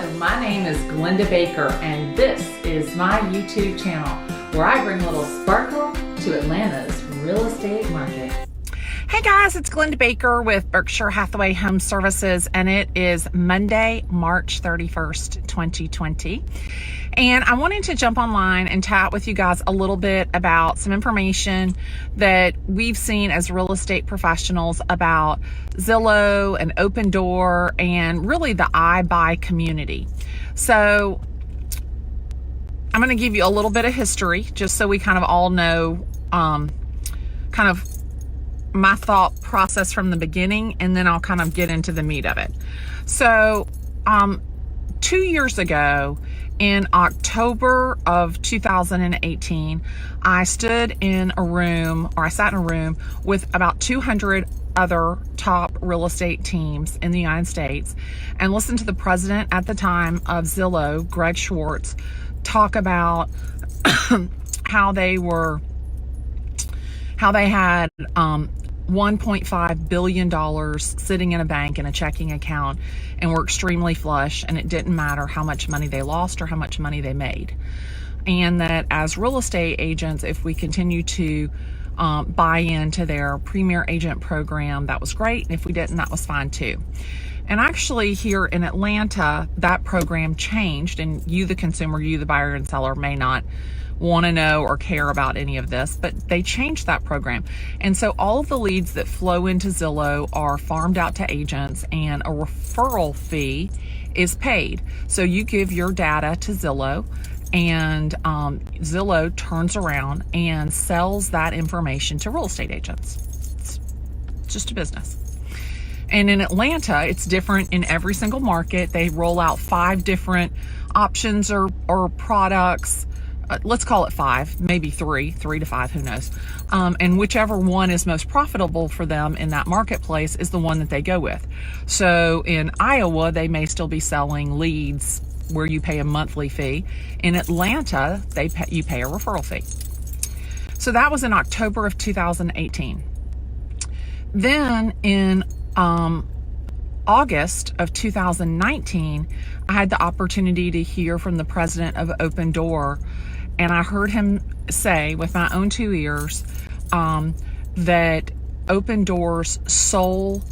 Hello, my name is Glenda Baker, and this is my YouTube channel where I bring a little sparkle to Atlanta's real estate market. Hey guys, it's Glenda Baker with Berkshire Hathaway Home Services, and it is Monday, March 31st, 2020. And I wanted to jump online and chat with you guys a little bit about some information that we've seen as real estate professionals about Zillow and Opendoor and really the iBuy community. So I'm going to give you a little bit of history just so we kind of all know kind of my thought process from the beginning, and then I'll kind of get into the meat of it. So 2 years ago, in October of 2018, I sat in a room with about 200 other top real estate teams in the United States and listened to the president at the time of Zillow, Greg Schwartz, talk about how they had $1.5 billion sitting in a bank in a checking account and were extremely flush, and it didn't matter how much money they lost or how much money they made. And that as real estate agents, if we continue to buy into their Premier Agent program, that was great. And if we didn't, that was fine too. And actually here in Atlanta, that program changed, and you, the consumer, you, the buyer and seller, may not want to know or care about any of this, but they changed that program. And so all of the leads that flow into Zillow are farmed out to agents, and a referral fee is paid. So you give your data to Zillow, and Zillow turns around and sells that information to real estate agents. It's just a business. And in Atlanta, it's different in every single market. They roll out 5 different options or products. Let's call it 5, maybe 3 to 5, who knows. And whichever one is most profitable for them in that marketplace is the one that they go with. So in Iowa, they may still be selling leads where you pay a monthly fee. In Atlanta, you pay a referral fee. So that was in October of 2018. Then in August of 2019, I had the opportunity to hear from the president of Opendoor, and I heard him say with my own 2 ears that Opendoor's sole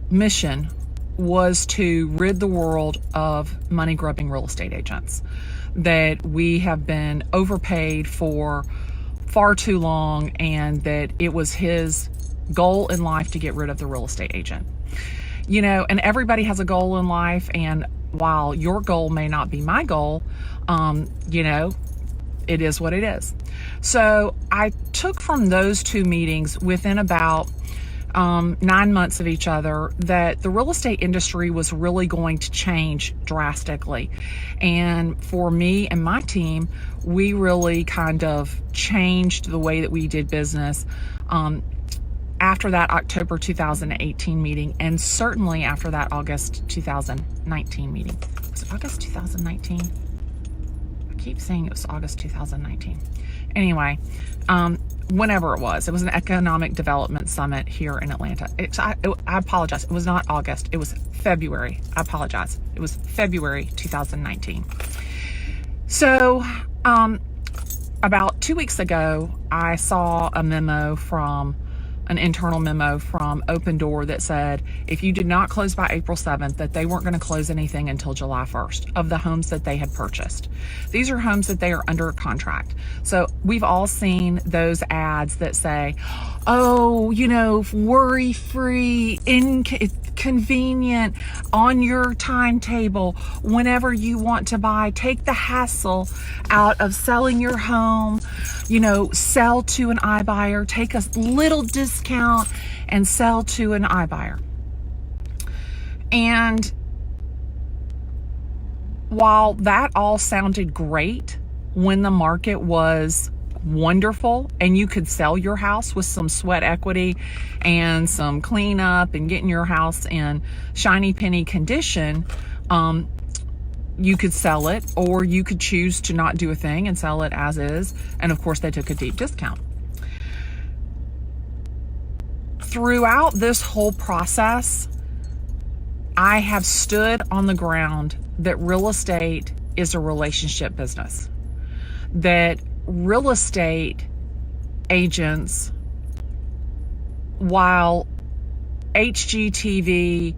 mission was to rid the world of money-grubbing real estate agents, that we have been overpaid for far too long, and that it was his goal in life to get rid of the real estate agent. You know, and everybody has a goal in life, and while your goal may not be my goal, you know, it is what it is. So I took from those 2 meetings within about 9 months of each other that the real estate industry was really going to change drastically. And for me and my team, we really kind of changed the way that we did business after that October 2018 meeting, and certainly after that August 2019 meeting. Was it August 2019? I keep saying it was August 2019. Anyway, whenever it was an economic development summit here in Atlanta. I apologize. It was not August. It was February. I apologize. It was February 2019. So about 2 weeks ago, I saw an internal memo from Opendoor that said if you did not close by April 7th, that they weren't going to close anything until July 1st of the homes that they had purchased. These are homes that they are under contract. So we've all seen those ads that say, oh, you know, worry-free, convenient, on your timetable, whenever you want to buy, take the hassle out of selling your home, you know, sell to an iBuyer, take a little discount and sell to an iBuyer. And while that all sounded great when the market was wonderful and you could sell your house with some sweat equity and some cleanup and getting your house in shiny penny condition, you could sell it, or you could choose to not do a thing and sell it as is. And of course, they took a deep discount. Throughout this whole process, I have stood on the ground that real estate is a relationship business, that real estate agents, while HGTV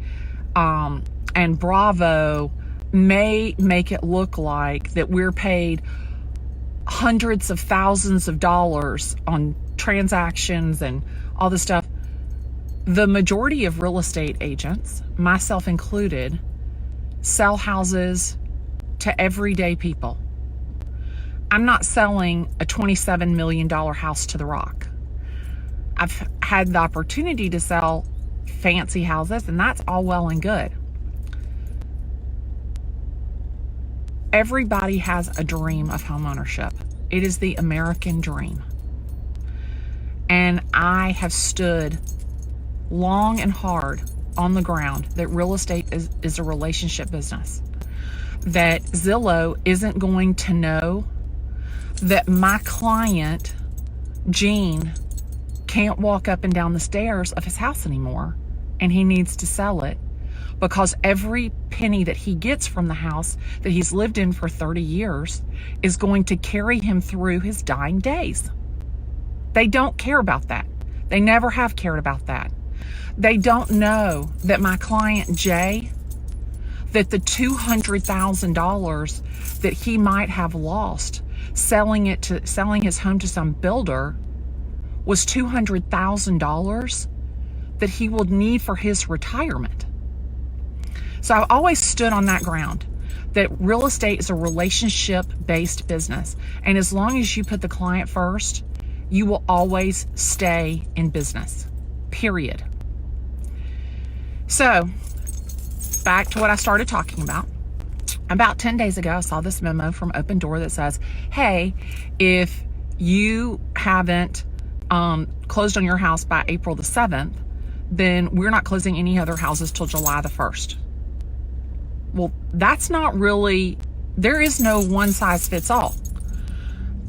and Bravo may make it look like that we're paid hundreds of thousands of dollars on transactions and all this stuff, the majority of real estate agents, myself included, sell houses to everyday people. I'm not selling a $27 million house to The Rock. I've had the opportunity to sell fancy houses, and that's all well and good. Everybody has a dream of homeownership. It is the American dream. And I have stood long and hard on the ground that real estate is a relationship business. That Zillow isn't going to know that my client, Gene, can't walk up and down the stairs of his house anymore, and he needs to sell it because every penny that he gets from the house that he's lived in for 30 years is going to carry him through his dying days. They don't care about that. They never have cared about that. They don't know that my client, Jay, that the $200,000 that he might have lost selling his home to some builder was $200,000 that he will need for his retirement. So I've always stood on that ground that real estate is a relationship-based business. And as long as you put the client first, you will always stay in business, period. So back to what I started talking about. About 10 days ago, I saw this memo from Open Door that says, hey, if you haven't closed on your house by April the 7th, then we're not closing any other houses till July the 1st. Well, that's not really, there is no one size fits all.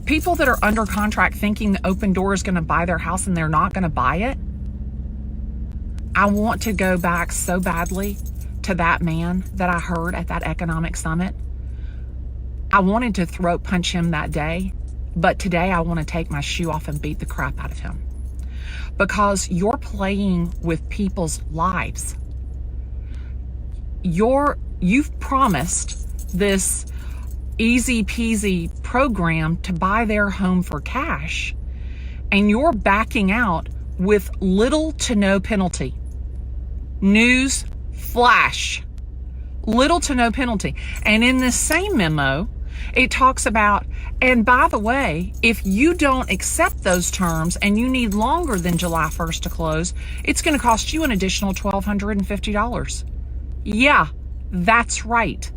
People that are under contract thinking that Open Door is going to buy their house and they're not going to buy it. I want to go back so badly to that man that I heard at that economic summit. I wanted to throat punch him that day, but today I want to take my shoe off and beat the crap out of him. Because you're playing with people's lives. You've promised this easy peasy program to buy their home for cash, and you're backing out with little to no penalty. News flash, little to no penalty. And in this same memo, it talks about, and by the way, if you don't accept those terms and you need longer than July 1st to close, it's going to cost you an additional $1,250. Yeah, that's right.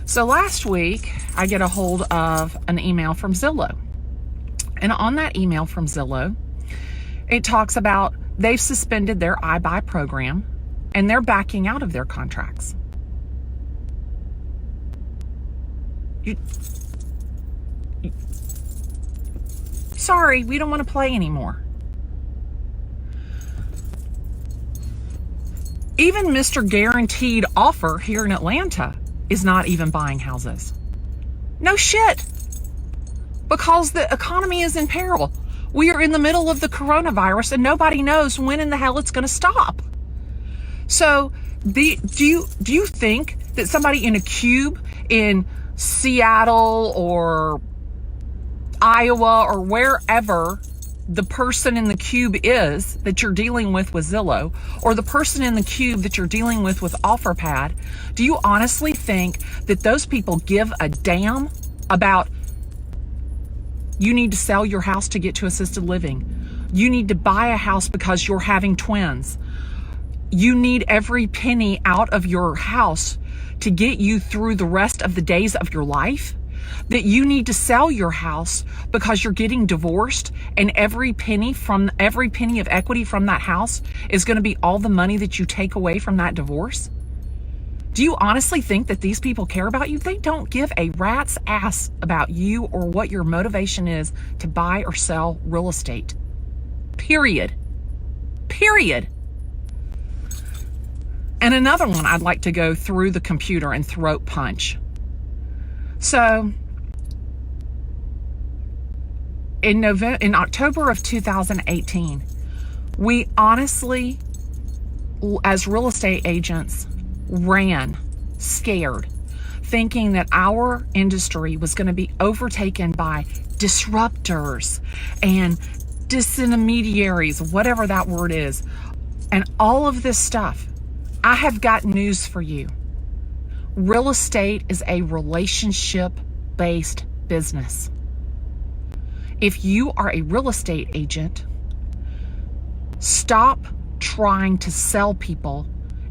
So last week, I get a hold of an email from Zillow. And on that email from Zillow, it talks about they've suspended their iBuy program and they're backing out of their contracts. Sorry, we don't want to play anymore. Even Mr. Guaranteed Offer here in Atlanta is not even buying houses. No shit. Because the economy is in peril. We are in the middle of the coronavirus and nobody knows when in the hell it's going to stop. So do you think that somebody in a cube in Seattle or Iowa or wherever the person in the cube is that you're dealing with Zillow, or the person in the cube that you're dealing with OfferPad, do you honestly think that those people give a damn about you need to sell your house to get to assisted living? You need to buy a house because you're having twins. You need every penny out of your house to get you through the rest of the days of your life? That you need to sell your house because you're getting divorced and every penny of equity from that house is going to be all the money that you take away from that divorce? Do you honestly think that these people care about you? They don't give a rat's ass about you or what your motivation is to buy or sell real estate. Period. Period. And and another one I'd like to go through the computer and throat punch. So in October of 2018, we honestly, as real estate agents, ran scared, thinking that our industry was going to be overtaken by disruptors and disintermediaries, whatever that word is, and all of this stuff. I have got news for you. Real estate is a relationship-based business. If you are a real estate agent, stop trying to sell people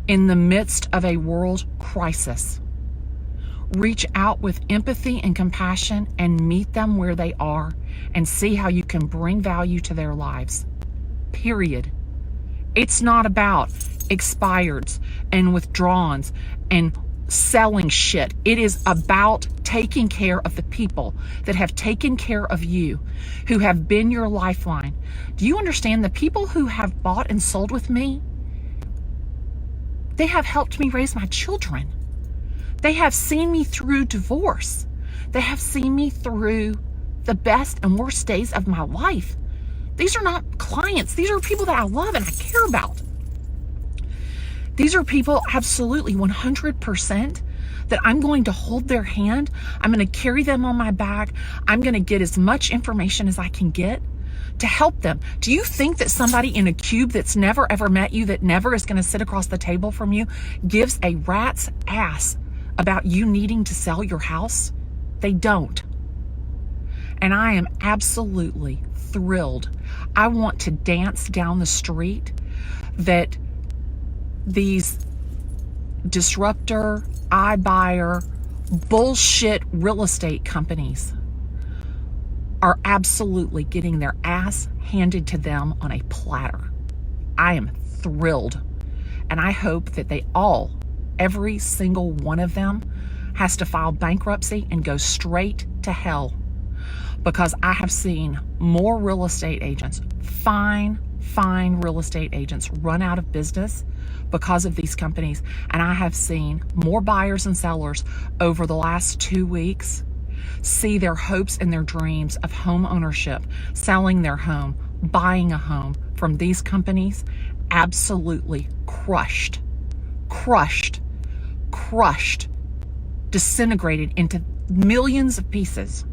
in the midst of a world crisis. Reach out with empathy and compassion and meet them where they are and see how you can bring value to their lives. Period. It's not about expireds and withdrawns and selling shit. It is about taking care of the people that have taken care of you, who have been your lifeline. Do you understand? The people who have bought and sold with me, they have helped me raise my children. They have seen me through divorce. They have seen me through the best and worst days of my life. These are not clients. These are people that I love and I care about. These are people absolutely 100% that I'm going to hold their hand. I'm going to carry them on my back. I'm going to get as much information as I can get to help them. Do you think that somebody in a cube that's never ever met you, that never is going to sit across the table from you, gives a rat's ass about you needing to sell your house? They don't. And I am absolutely thrilled. I want to dance down the street that these disruptor, iBuyer, bullshit real estate companies are absolutely getting their ass handed to them on a platter. I am thrilled. And I hope that they all, every single one of them, has to file bankruptcy and go straight to hell. Because I have seen more real estate agents, fine real estate agents, run out of business because of these companies. And I have seen more buyers and sellers over the last 2 weeks see their hopes and their dreams of home ownership, selling their home, buying a home from these companies, absolutely crushed, disintegrated into millions of pieces.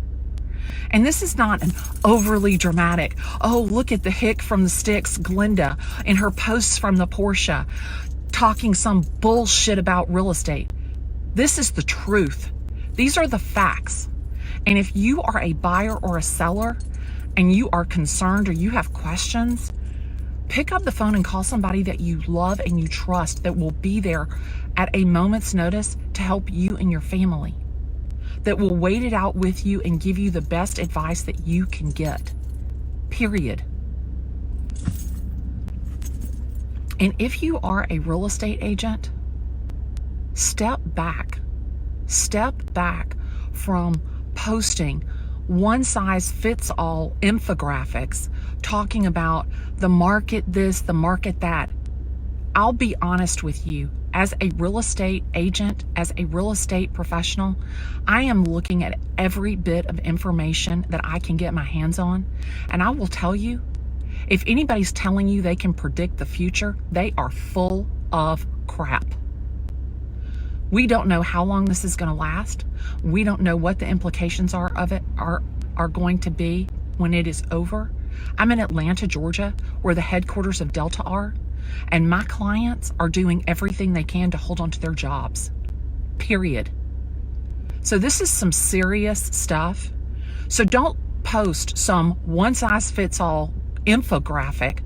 And this is not an overly dramatic, oh, look at the hick from the sticks, Glenda, in her posts from the Porsche, talking some bullshit about real estate. This is the truth. These are the facts. And if you are a buyer or a seller and you are concerned or you have questions, pick up the phone and call somebody that you love and you trust that will be there at a moment's notice to help you and your family, that will wait it out with you and give you the best advice that you can get. Period. And if you are a real estate agent, step back from posting one-size-fits-all infographics talking about the market this, the market that. I'll be honest with you. As a real estate agent, as a real estate professional, I am looking at every bit of information that I can get my hands on. And I will tell you, if anybody's telling you they can predict the future, they are full of crap. We don't know how long this is going to last. We don't know what the implications are of it are going to be when it is over. I'm in Atlanta, Georgia, where the headquarters of Delta are. And my clients are doing everything they can to hold on to their jobs. Period. So this is some serious stuff. So don't post some one-size-fits-all infographic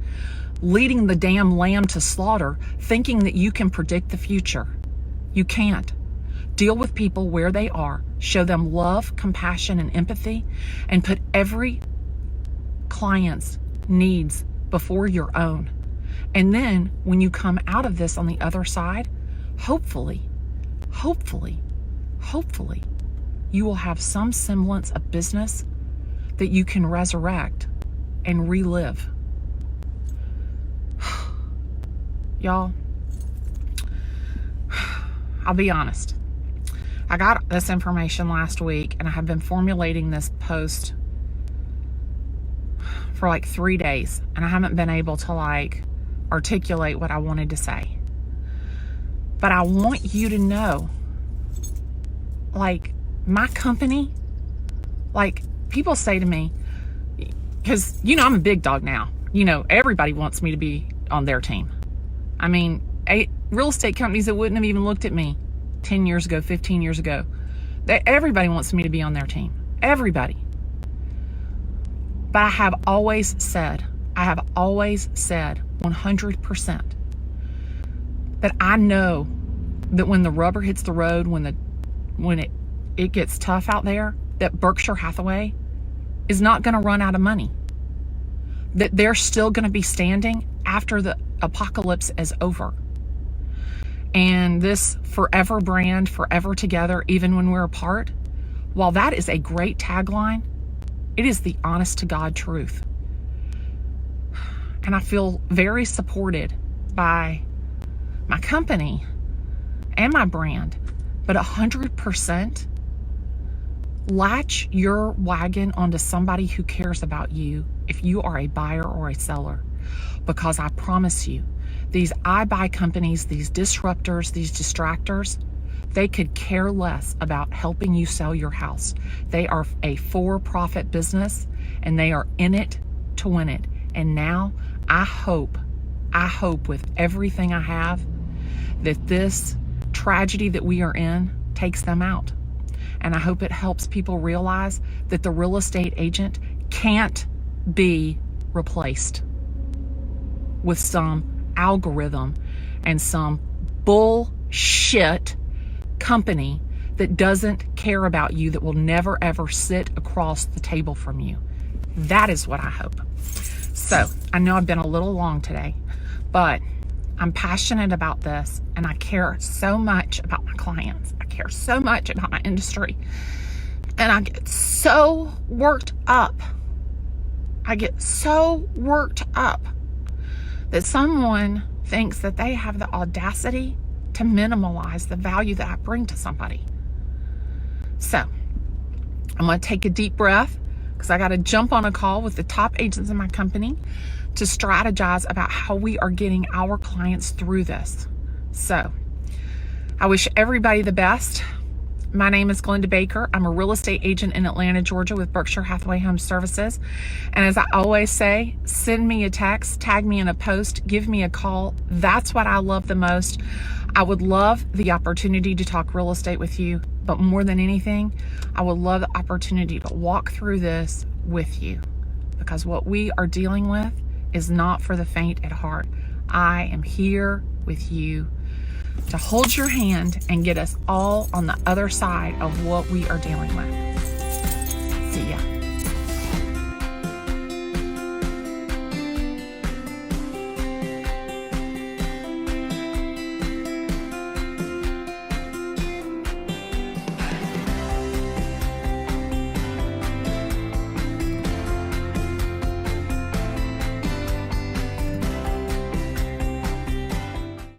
leading the damn lamb to slaughter thinking that you can predict the future. You can't. Deal with people where they are. Show them love, compassion, and empathy, and put every client's needs before your own. And then when you come out of this on the other side, hopefully, you will have some semblance of business that you can resurrect and relive. I'll be honest. I got this information last week, and I have been formulating this post for like 3 days, and I haven't been able to like articulate what I wanted to say. But I want you to know, like, my company, like, people say to me, because, you know, I'm a big dog now. You know, everybody wants me to be on their team. I mean, real estate companies that wouldn't have even looked at me 10 years ago, 15 years ago, everybody wants me to be on their team. Everybody. But I have always said 100% that I know that when the rubber hits the road, when it gets tough out there, that Berkshire Hathaway is not going to run out of money. That they're still going to be standing after the apocalypse is over. And this forever brand, forever together, even when we're apart, while that is a great tagline, it is the honest to God truth. And I feel very supported by my company and my brand, but 100% latch your wagon onto somebody who cares about you if you are a buyer or a seller. Because I promise you, these iBuy companies, these disruptors, these distractors, they could care less about helping you sell your house. They are a for-profit business, and they are in it to win it. And now I hope with everything I have that this tragedy that we are in takes them out. And I hope it helps people realize that the real estate agent can't be replaced with some algorithm and some bullshit company that doesn't care about you, that will never ever sit across the table from you. That is what I hope. So I know I've been a little long today, but I'm passionate about this, and I care so much about my clients. I care so much about my industry, and I get so worked up. that someone thinks that they have the audacity to minimalize the value that I bring to somebody. So I'm going to take a deep breath, because I got to jump on a call with the top agents in my company to strategize about how we are getting our clients through this. So I wish everybody the best. My name is Glenda Baker. I'm a real estate agent in Atlanta, Georgia with Berkshire Hathaway Home Services. And as I always say, send me a text, tag me in a post, give me a call. That's what I love the most. I would love the opportunity to talk real estate with you, but more than anything, I would love the opportunity to walk through this with you, because what we are dealing with is not for the faint at heart. I am here with you to hold your hand and get us all on the other side of what we are dealing with. See ya.